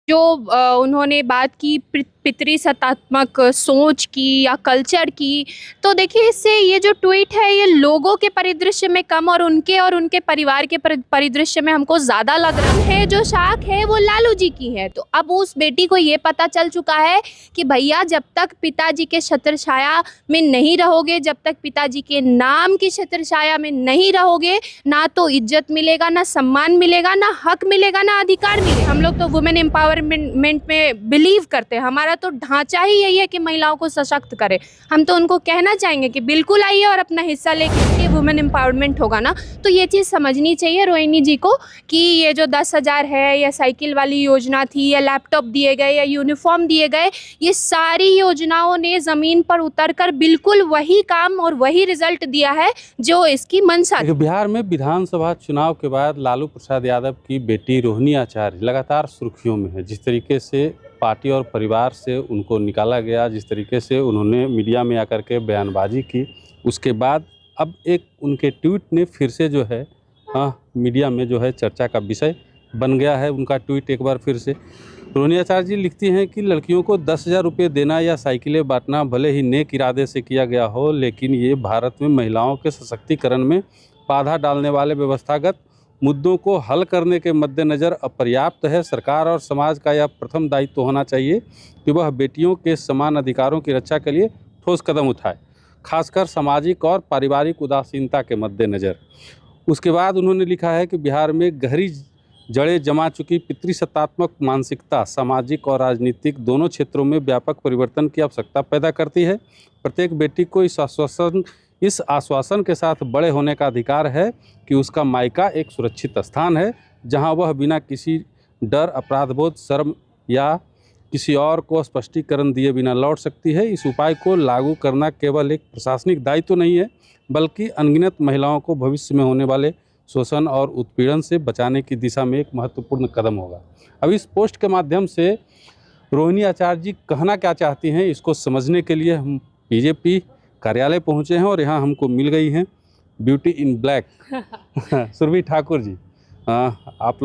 जो उन्होंने बात की पितृसत्तात्मक सोच की या कल्चर की, तो देखिए इससे ये जो ट्वीट है ये लोगों के परिदृश्य में कम और उनके परिवार के परिदृश्य में हमको ज़्यादा लग रहा है। जो शाख है वो लालू जी की है। तो अब उस बेटी को ये पता चल चुका है कि भैया जब तक पिताजी के छत्रछाया में नहीं रहोगे, जब तक पिताजी के नाम की छत्रछाया में नहीं रहोगे, ना तो इज्जत मिलेगा, ना सम्मान मिलेगा, ना हक मिलेगा, ना अधिकार मिलेगा। हम लोग तो वुमेन एम्पावरमेंट में बिलीव करते हैं। हमारा तो ढांचा ही यही है कि महिलाओं को सशक्त करे। हम तो उनको कहना चाहेंगे कि बिल्कुल आइए और अपना हिस्सा लेके वुमेन एम्पावरमेंट होगा ना। तो ये चीज़ समझनी चाहिए रोहिणी जी को कि ये जो 10,000 है या साइकिल वाली योजना थी या लैपटॉप दिए गए या यूनिफॉर्म दिए गए, ये सारी योजनाओं ने ज़मीन पर उतरकर बिल्कुल वही काम और वही रिजल्ट दिया है जो इसकी मंशा थी। बिहार में विधानसभा चुनाव के बाद लालू प्रसाद यादव की बेटी रोहिणी आचार्य लगातार सुर्खियों में है। जिस तरीके से पार्टी और परिवार से उनको निकाला गया, जिस तरीके से उन्होंने मीडिया में आकर के बयानबाजी की, उसके बाद अब एक उनके ट्वीट ने फिर से जो है मीडिया में जो है चर्चा का विषय बन गया है। उनका ट्वीट एक बार फिर से रोहिणी आचार्य जी लिखती हैं कि लड़कियों को 10,000 रुपये देना या साइकिलें बांटना भले ही नेक इरादे से किया गया हो, लेकिन ये भारत में महिलाओं के सशक्तिकरण में बाधा डालने वाले व्यवस्थागत मुद्दों को हल करने के मद्देनज़र अपर्याप्त है। सरकार और समाज का यह प्रथम दायित्व होना चाहिए कि वह बेटियों के समान अधिकारों की रक्षा के लिए ठोस कदम उठाए, खासकर सामाजिक और पारिवारिक उदासीनता के मद्देनज़र। उसके बाद उन्होंने लिखा है कि बिहार में गहरी जड़ें जमा चुकी पितृसत्तात्मक मानसिकता सामाजिक और राजनीतिक दोनों क्षेत्रों में व्यापक परिवर्तन की आवश्यकता पैदा करती है। प्रत्येक बेटी को इस आश्वासन के साथ बड़े होने का अधिकार है कि उसका मायका एक सुरक्षित स्थान है, जहां वह बिना किसी डर, अपराधबोध, शर्म या किसी और को स्पष्टीकरण दिए बिना लौट सकती है। इस उपाय को लागू करना केवल एक प्रशासनिक दायित्व तो नहीं है, बल्कि अनगिनत महिलाओं को भविष्य में होने वाले शोषण और उत्पीड़न से बचाने की दिशा में एक महत्वपूर्ण कदम होगा। अब इस पोस्ट के माध्यम से रोहिणी आचार्य जी कहना क्या चाहती हैं, इसको समझने के लिए हम बीजेपी कार्यालय पहुंचे हैं और यहाँ हमको मिल गई हैं beauty in black Surbhi Thakur ji. आप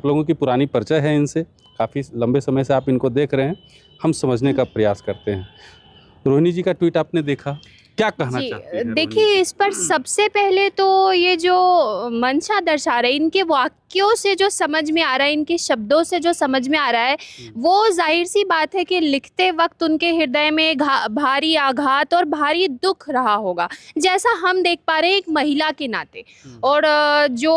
लोगों की पुरानी परिचय है इनसे, काफ़ी लंबे समय से आप इनको देख रहे हैं। हम समझने का प्रयास करते हैं। रोहिणी जी का ट्वीट आपने देखा, क्या कहना चाहती हैं? देखिए इस पर सबसे पहले तो ये जो मंशा दर्शा रहे, इनके वाक्यों से जो समझ में आ रहा है, इनके शब्दों से जो समझ में आ रहा है, वो जाहिर सी बात है कि लिखते वक्त उनके हृदय में भारी आघात और भारी दुख रहा होगा, जैसा हम देख पा रहे हैं एक महिला के नाते। और जो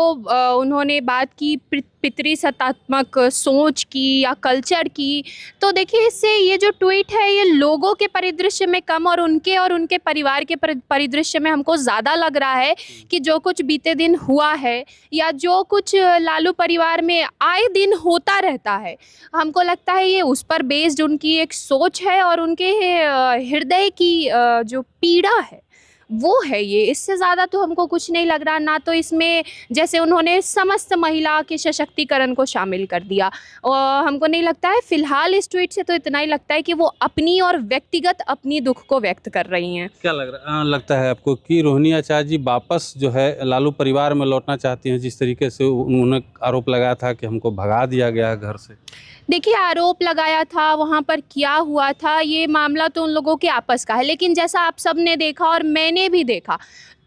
उन्होंने बात की पितृसत्तात्मक सोच की या कल्चर की, तो देखिए इससे ये जो ट्वीट है ये लोगों के परिदृश्य में कम और उनके परिवार के परिदृश्य में हमको ज़्यादा लग रहा है कि जो कुछ बीते दिन हुआ है या जो कुछ लालू परिवार में आए दिन होता रहता है, हमको लगता है ये उस पर बेस्ड उनकी एक सोच है और उनके हृदय की जो पीड़ा है वो है ये। इससे ज़्यादा तो हमको कुछ नहीं लग रहा। ना तो इसमें जैसे उन्होंने समस्त महिला के सशक्तिकरण को शामिल कर दिया, और हमको नहीं लगता है फिलहाल इस ट्वीट से तो इतना ही लगता है कि वो अपनी और व्यक्तिगत अपनी दुख को व्यक्त कर रही हैं। क्या लगता है आपको कि रोहिणी आचार्य जी वापस जो है लालू परिवार में लौटना चाहती हैं, जिस तरीके से उन्होंने आरोप लगाया था कि हमको भगा दिया गया है घर से? देखिए आरोप लगाया था, वहाँ पर क्या हुआ था, ये मामला तो उन लोगों के आपस का है, लेकिन जैसा आप सब ने देखा और मैंने भी देखा,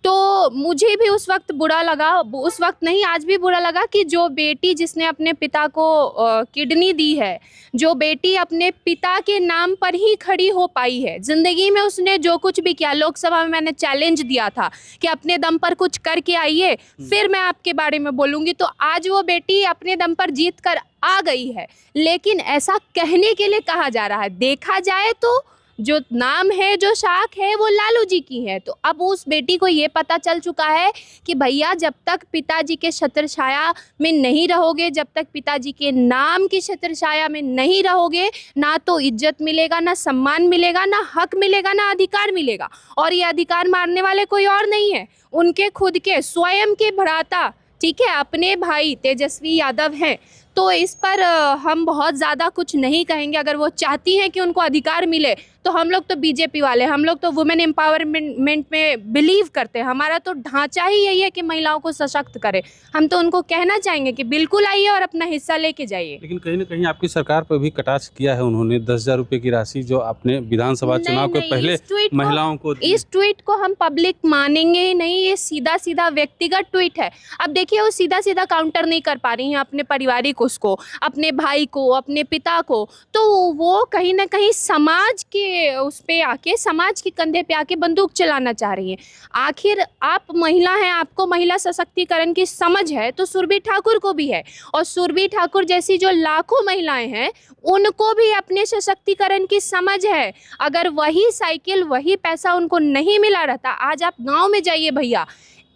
तो मुझे भी उस वक्त बुरा लगा, उस वक्त नहीं आज भी बुरा लगा कि जो बेटी जिसने अपने पिता को किडनी दी है, जो बेटी अपने पिता के नाम पर ही खड़ी हो पाई है, ज़िंदगी में उसने जो कुछ भी किया, लोकसभा में मैंने चैलेंज दिया था कि अपने दम पर कुछ करके आइए फिर मैं आपके बारे में बोलूँगी, तो आज वो बेटी अपने दम पर जीत कर आ गई है। लेकिन ऐसा कहने के लिए कहा जा रहा है, देखा जाए तो जो नाम है, जो शाख है वो लालू जी की है। तो अब उस बेटी को ये पता चल चुका है कि भैया जब तक पिताजी के छत्रछाया में नहीं रहोगे, जब तक पिताजी के नाम की छत्रछाया में नहीं रहोगे, ना तो इज्जत मिलेगा, ना सम्मान मिलेगा, ना हक मिलेगा, ना अधिकार मिलेगा। और ये अधिकार मारने वाले कोई और नहीं है, उनके खुद के स्वयं के भ्राता, ठीक है, अपने भाई तेजस्वी यादव हैं। तो इस पर हम बहुत ज़्यादा कुछ नहीं कहेंगे। अगर वो चाहती हैं कि उनको अधिकार मिले तो हम लोग तो बीजेपी वाले, हम लोग तो वुमेन एम्पावरमेंट में बिलीव करते हैं। हमारा तो ढांचा ही यही है कि महिलाओं को सशक्त करे। हम तो उनको कहना चाहेंगे कि बिल्कुल आइए और अपना हिस्सा लेके जाइए। लेकिन कहीं ना कहीं आपकी सरकार पर भी कटाक्ष किया है उन्होंने, 10,000 रुपये की राशि जो आपने विधानसभा चुनाव के पहले महिलाओं को दी। इस ट्वीट को हम पब्लिक मानेंगे ही नहीं। ये सीधा सीधा व्यक्तिगत ट्वीट है। अब देखिए वो सीधा सीधा काउंटर नहीं कर पा रही हैं अपने पारिवारिक उसको, अपने भाई को, अपने पिता को, तो वो कहीं ना कहीं समाज के उस पे आके, समाज के कंधे पे आके बंदूक चलाना चाह रही हैं। आखिर आप महिला हैं, आपको महिला सशक्तिकरण की समझ है तो सुरभि ठाकुर को भी है, और सुरभि ठाकुर जैसी जो लाखों महिलाएं हैं उनको भी अपने सशक्तिकरण की समझ है। अगर वही साइकिल, वही पैसा उनको नहीं मिला रहता, आज आप गांव में जाइए भैया,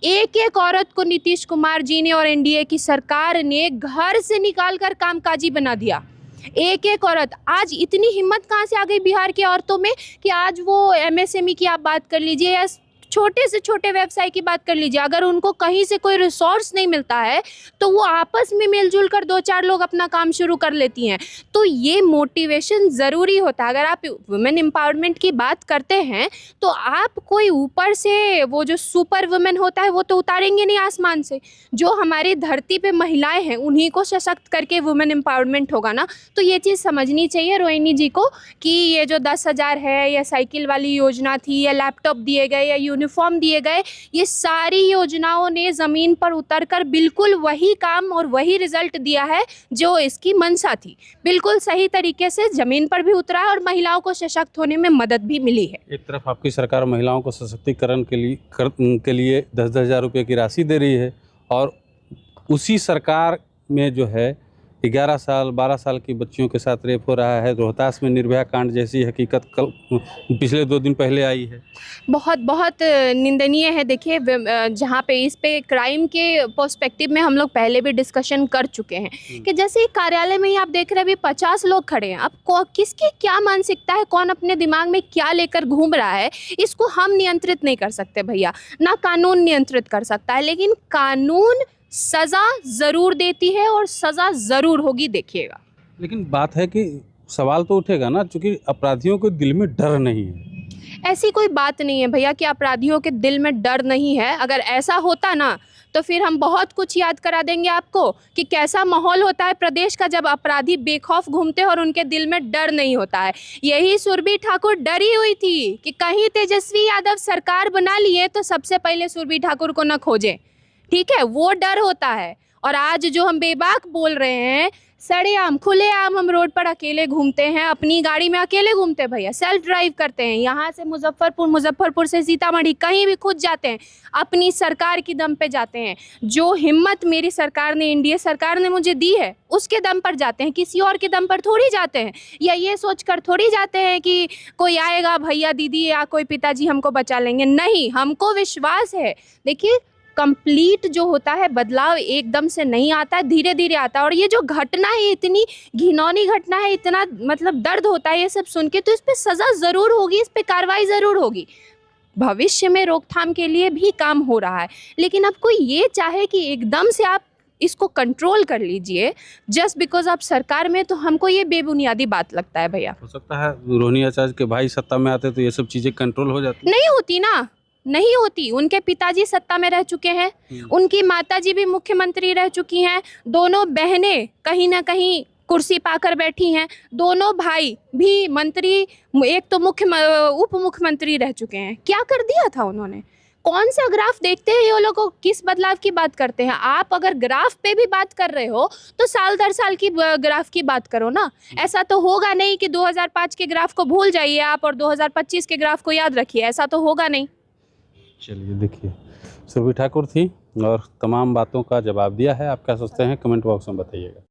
एक एक औरत को नीतीश कुमार जी ने और एनडीए की सरकार ने घर से निकाल कर कामकाजी बना दिया। एक एक औरत, आज इतनी हिम्मत कहाँ से आ गई बिहार की औरतों में कि आज वो एमएसएमई की आप बात कर लीजिए या छोटे से छोटे व्यवसाय की बात कर लीजिए, अगर उनको कहीं से कोई रिसोर्स नहीं मिलता है तो वो आपस में मिलजुल कर 2-4 लोग अपना काम शुरू कर लेती हैं। तो ये मोटिवेशन ज़रूरी होता है। अगर आप वुमेन एम्पावरमेंट की बात करते हैं तो आप कोई ऊपर से वो जो सुपर वुमेन होता है वो तो उतारेंगे नहीं आसमान से। जो हमारी धरती पे महिलाएं हैं उन्हीं को सशक्त करके वुमेन एम्पावरमेंट होगा ना। तो ये चीज़ समझनी चाहिए रोहिणी जी को कि ये जो 10,000 है या साइकिल वाली योजना थी या लैपटॉप दिए गए या यूनिफॉर्म दिए गए, ये सारी योजनाओं ने ज़मीन पर उतरकर बिल्कुल वही काम और वही रिजल्ट दिया है जो इसकी मंशा थी। बिल्कुल सही तरीके से ज़मीन पर भी उतरा है और महिलाओं को सशक्त होने में मदद भी मिली है। एक तरफ आपकी सरकार महिलाओं को सशक्तिकरण के लिए 10,000 रुपये की राशि दे रही है, और उसी सरकार में जो है 11 साल 12 साल की बच्चियों के साथ रेप हो रहा है। रोहतास में निर्भया कांड जैसी हकीकत कल पिछले 2 दिन पहले आई है। बहुत बहुत निंदनीय है। देखिए जहाँ पे इस पे क्राइम के पर्सपेक्टिव में हम लोग पहले भी डिस्कशन कर चुके हैं कि जैसे कार्यालय में ही आप देख रहे हैं अभी 50 लोग खड़े हैं। अब किसकी क्या मानसिकता है, कौन अपने दिमाग में क्या लेकर घूम रहा है, इसको हम नियंत्रित नहीं कर सकते भैया, ना कानून नियंत्रित कर सकता है। लेकिन कानून सज़ा ज़रूर देती है और सज़ा ज़रूर होगी, देखिएगा। लेकिन बात है कि सवाल तो उठेगा ना, क्योंकि अपराधियों के दिल में डर नहीं है। ऐसी कोई बात नहीं है भैया कि अपराधियों के दिल में डर नहीं है। अगर ऐसा होता ना तो फिर हम बहुत कुछ याद करा देंगे आपको कि कैसा माहौल होता है प्रदेश का जब अपराधी बेखौफ घूमते हैं और उनके दिल में डर नहीं होता है। यही सुरभि ठाकुर डरी हुई थी कि कहीं तेजस्वी यादव सरकार बना लिए तो सबसे पहले सुरभि ठाकुर को न खोजें, ठीक है, वो डर होता है। और आज जो हम बेबाक बोल रहे हैं, सरेआम खुलेआम हम रोड पर अकेले घूमते हैं, अपनी गाड़ी में अकेले घूमते हैं भैया, सेल्फ ड्राइव करते हैं, यहाँ से मुजफ्फरपुर, मुजफ्फरपुर से सीतामढ़ी, कहीं भी खुद जाते हैं, अपनी सरकार की दम पे जाते हैं। जो हिम्मत मेरी सरकार ने, एनडीए सरकार ने मुझे दी है उसके दम पर जाते हैं, किसी और के दम पर थोड़ी जाते हैं, या ये सोचकर थोड़ी जाते हैं कि कोई आएगा भैया दीदी या कोई पिताजी हमको बचा लेंगे। नहीं, हमको विश्वास है। देखिए कंप्लीट जो होता है बदलाव एकदम से नहीं आता है, धीरे धीरे आता है। और ये जो घटना है, इतनी घिनौनी घटना है, इतना मतलब दर्द होता है ये सब सुन के, तो इस पे सज़ा ज़रूर होगी, इस पे कार्रवाई ज़रूर होगी। भविष्य में रोकथाम के लिए भी काम हो रहा है। लेकिन अब कोई ये चाहे कि एकदम से आप इसको कंट्रोल कर लीजिए जस्ट बिकॉज आप सरकार में, तो हमको ये बेबुनियादी बात लगता है भैया। हो सकता है रोहिणी आचार्य के भाई सत्ता में आते तो ये सब चीज़ें कंट्रोल हो जाती। नहीं होती ना, नहीं होती। उनके पिताजी सत्ता में रह चुके हैं, उनकी माताजी भी मुख्यमंत्री रह चुकी हैं, दोनों बहनें कहीं ना कहीं कुर्सी पाकर बैठी हैं, दोनों भाई भी मंत्री, एक तो उप मुख्यमंत्री रह चुके हैं। क्या कर दिया था उन्होंने? कौन सा ग्राफ देखते हैं ये लोग, किस बदलाव की बात करते हैं? आप अगर ग्राफ पे भी बात कर रहे हो तो साल दर साल की ग्राफ की बात करो ना। ऐसा तो होगा नहीं कि 2005 के ग्राफ को भूल जाइए आप और 2025 के ग्राफ को याद रखिए, ऐसा तो होगा नहीं। चलिए देखिए, सुरभि ठाकुर थी और तमाम बातों का जवाब दिया है। आप क्या सोचते हैं कमेंट बॉक्स में बताइएगा।